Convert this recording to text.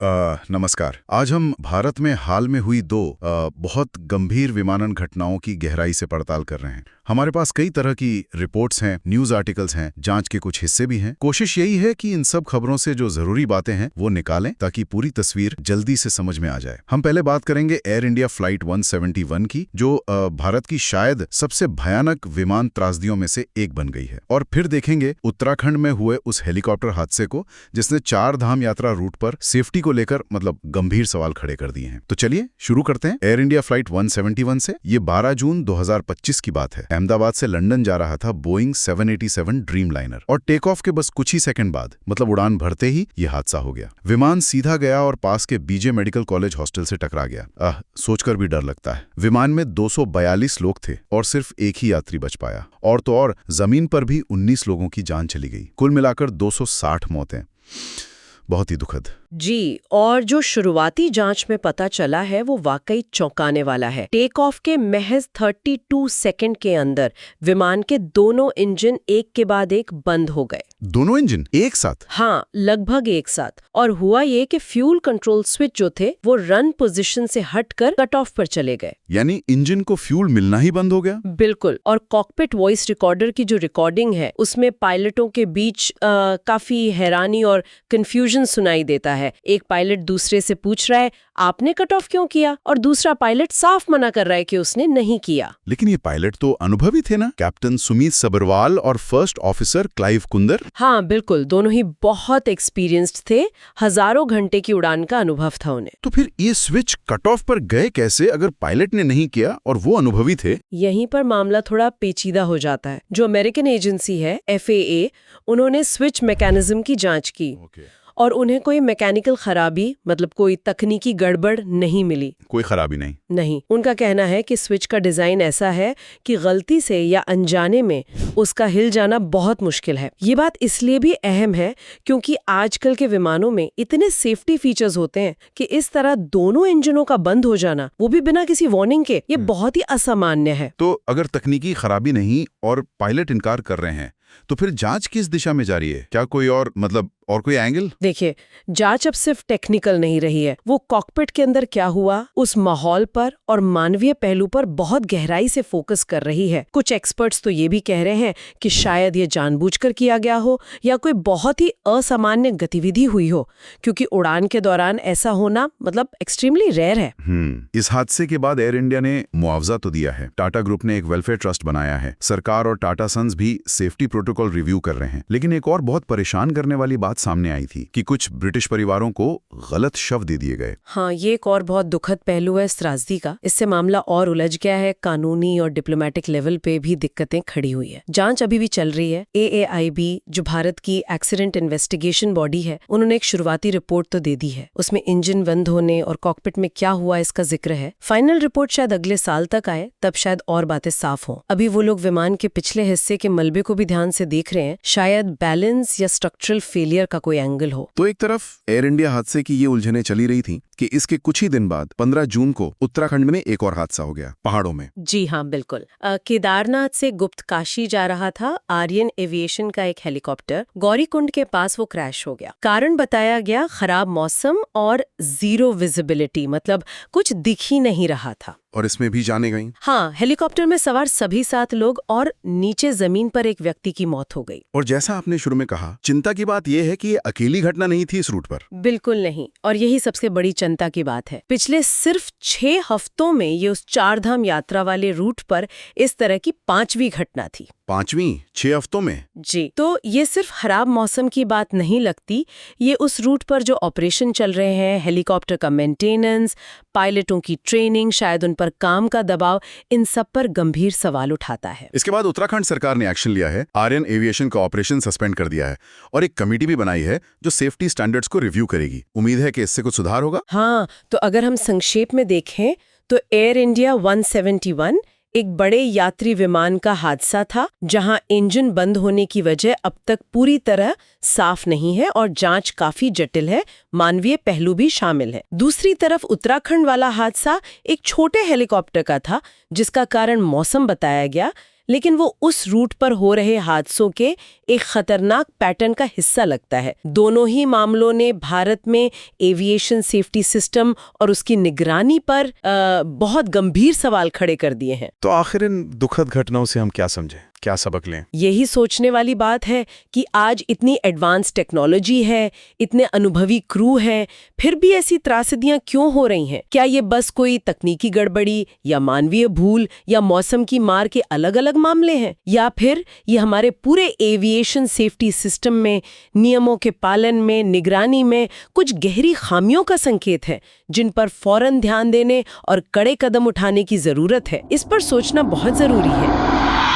नमस्कार। आज हम भारत में हाल में हुई दो बहुत गंभीर विमानन घटनाओं की गहराई से पड़ताल कर रहे हैं। हमारे पास कई तरह की रिपोर्ट्स हैं, न्यूज़ आर्टिकल्स हैं, जांच के कुछ हिस्से भी हैं। कोशिश यही है कि इन सब खबरों से जो जरूरी बातें हैं वो निकालें ताकि पूरी तस्वीर जल्दी से समझ में आ जाए। हम पहले बात करेंगे एयर इंडिया फ्लाइट 171 की, जो भारत की शायद सबसे भयानक विमान त्रासदियों में से एक बन गई है। और फिर देखेंगे उत्तराखंड में हुए उस हेलीकॉप्टर हादसे को जिसने 4 धाम यात्रा रूट पर सेफ्टी को लेकर गंभीर सवाल खड़े कर दिए हैं। तो चलिए शुरू करते हैं एयर इंडिया फ्लाइट 171 से। ये 12 जून 2025 की बात है। अहमदाबाद से लंदन जा रहा था बोइंग 787 ड्रीम लाइनर और टेक ऑफ के बस कुछ ही सेकंड बाद उड़ान भरते ही ये हादसा हो गया। विमान सीधा गया और पास के बीजे मेडिकल कॉलेज हॉस्टल से टकरा गया। सोचकर भी डर लगता है। विमान में 242 लोग थे और सिर्फ एक ही यात्री बच पाया। और तो और जमीन पर भी 19 लोगों की जान चली गई। कुल मिलाकर 260 मौतें। बहुत ही दुखद। जी, और जो शुरुआती जांच में पता चला है वो वाकई चौंकाने वाला है। टेक ऑफ के महज 32 सेकंड के अंदर विमान के दोनों इंजन एक के बाद एक बंद हो गए। दोनों इंजन एक साथ? हाँ, लगभग एक साथ। और हुआ ये कि फ्यूल कंट्रोल स्विच जो थे वो रन पोजीशन से हटकर कट ऑफ पर चले गए। यानी इंजन को फ्यूल मिलना ही बंद हो गया? बिल्कुल। और कॉकपिट वॉइस रिकॉर्डर की जो रिकॉर्डिंग है उसमें पायलटों के बीच काफी हैरानी और कंफ्यूजन सुनाई देता है। एक पायलट दूसरे से पूछ रहा है आपने कट ऑफ क्यों किया, और दूसरा पायलट साफ मना कर रहा है कि उसने नहीं किया। लेकिन ये पायलट तो अनुभवी थे ना, कैप्टन सुमीत सबरवाल और फर्स्ट ऑफिसर क्लाइव कुंदर। हाँ बिल्कुल, दोनों ही बहुत एक्सपीरियंस्ड थे। हजारों घंटे की उड़ान का अनुभव था उन्हें। तो फिर ये स्विच कट ऑफ पर गए कैसे अगर पायलट ने नहीं किया और वो अनुभवी थे? यहीं पर मामला थोड़ा पेचीदा हो जाता है। जो अमेरिकन एजेंसी है FAA, उन्होंने स्विच मैकेनिज्म की जांच की। और उन्हें कोई मैकेनिकल खराबी कोई तकनीकी गड़बड़ नहीं मिली। कोई खराबी नहीं। उनका कहना है कि स्विच का डिजाइन ऐसा है कि गलती से या अनजाने में उसका हिल जाना बहुत मुश्किल है। ये बात इसलिए भी अहम है क्योंकि आजकल के विमानों में इतने सेफ्टी फीचर्स होते हैं कि इस तरह दोनों इंजनों का बंद हो जाना, वो भी बिना किसी वार्निंग के, ये बहुत ही असामान्य है। तो अगर तकनीकी खराबी नहीं और पायलट इनकार कर रहे हैं तो फिर जांच किस दिशा में जारी है? क्या कोई और कोई एंगल? देखिए, जांच अब सिर्फ टेक्निकल नहीं रही है। वो कॉकपिट के अंदर क्या हुआ, उस माहौल पर और मानवीय पहलू पर बहुत गहराई से फोकस कर रही है। कुछ एक्सपर्ट्स तो ये भी कह रहे हैं कि शायद ये जानबूझकर किया गया हो या कोई बहुत ही असामान्य गतिविधि हुई हो, क्योंकि उड़ान के दौरान ऐसा होना एक्सट्रीमली रेयर है। इस हादसे के बाद एयर इंडिया ने मुआवजा तो दिया है। टाटा ग्रुप ने एक वेलफेयर ट्रस्ट बनाया है। सरकार और टाटा सन्स भी सेफ्टी प्रोटोकॉल रिव्यू कर रहे हैं। लेकिन एक और बहुत परेशान करने वाली बात सामने आई थी कि कुछ ब्रिटिश परिवारों को गलत शव दे दिए गए। हाँ, ये एक और बहुत दुखद पहलू है इस त्रासदी का। इससे मामला और उलझ गया है। कानूनी और डिप्लोमेटिक लेवल पे भी दिक्कतें खड़ी हुई है। जांच अभी भी चल रही है। AAIB, जो भारत की एक्सीडेंट इन्वेस्टिगेशन बॉडी है, उन्होंने एक शुरुआती रिपोर्ट तो दे दी है। उसमें इंजन बंद होने और कॉकपिट में क्या हुआ इसका जिक्र है। फाइनल रिपोर्ट शायद अगले साल तक आए, तब शायद और बातें साफ हों। अभी वो लोग विमान के पिछले हिस्से के मलबे को भी ध्यान से देख रहे हैं। शायद बैलेंस या स्ट्रक्चरल फेलियर का कोई एंगल हो। तो एक तरफ एयर इंडिया हादसे की ये उलझनें चली रही थी कि इसके कुछ ही दिन बाद 15 जून को उत्तराखंड में एक और हादसा हो गया, पहाड़ों में। जी हाँ, बिल्कुल। केदारनाथ से गुप्त काशी जा रहा था आर्यन एविएशन का एक हेलीकॉप्टर। गौरीकुंड के पास वो क्रैश हो गया। कारण बताया गया खराब मौसम और जीरो विजिबिलिटी, कुछ दिख ही नहीं रहा था। और इसमें भी जाने गई? हाँ, हेलीकॉप्टर में सवार सभी 7 लोग और नीचे जमीन पर एक व्यक्ति की मौत हो गई। और जैसा आपने शुरू में कहा, चिंता की बात यह है कि ये अकेली घटना नहीं थी इस रूट पर। बिल्कुल नहीं। और यही सबसे बड़ी चिंता की बात है। पिछले सिर्फ 6 हफ्तों में ये उस 4 धाम यात्रा वाले रूट पर इस तरह की 5वीं घटना थी। 5वीं 6 हफ्तों में? जी। तो ये सिर्फ खराब मौसम की बात नहीं लगती। ये उस रूट पर जो ऑपरेशन चल रहे हैं, हेलीकॉप्टर का मेंटेनेंस, पायलटों की ट्रेनिंग, शायद उन पर काम का दबाव, इन सब पर गंभीर सवाल उठाता है। इसके बाद उत्तराखंड सरकार ने एक्शन लिया है। आर्यन एविएशन का ऑपरेशन सस्पेंड कर दिया है और एक कमेटी भी बनाई है जो सेफ्टी स्टैंडर्ड्स को रिव्यू करेगी। उम्मीद है कि इससे कुछ सुधार होगा। हाँ, तो अगर हम संक्षेप में देखें तो एयर इंडिया 171 एक बड़े यात्री विमान का हादसा था जहां इंजन बंद होने की वजह अब तक पूरी तरह साफ नहीं है और जांच काफी जटिल है। मानवीय पहलू भी शामिल है। दूसरी तरफ उत्तराखंड वाला हादसा एक छोटे हेलीकॉप्टर का था जिसका कारण मौसम बताया गया, लेकिन वो उस रूट पर हो रहे हादसों के एक खतरनाक पैटर्न का हिस्सा लगता है। दोनों ही मामलों ने भारत में एविएशन सेफ्टी सिस्टम और उसकी निगरानी पर बहुत गंभीर सवाल खड़े कर दिए हैं। तो आखिर इन दुखद घटनाओं से हम क्या समझें, क्या सबक लें? यही सोचने वाली बात है कि आज इतनी एडवांस टेक्नोलॉजी है, इतने अनुभवी क्रू हैं, फिर भी ऐसी त्रासदियां क्यों हो रही हैं? क्या ये बस कोई तकनीकी गड़बड़ी या मानवीय भूल या मौसम की मार के अलग-अलग मामले हैं, या फिर ये हमारे पूरे एविएशन सेफ्टी सिस्टम में, नियमों के पालन में, निगरानी में कुछ गहरी खामियों का संकेत है, जिन पर फौरन ध्यान देने और कड़े कदम उठाने की जरूरत है? इस पर सोचना बहुत जरूरी है।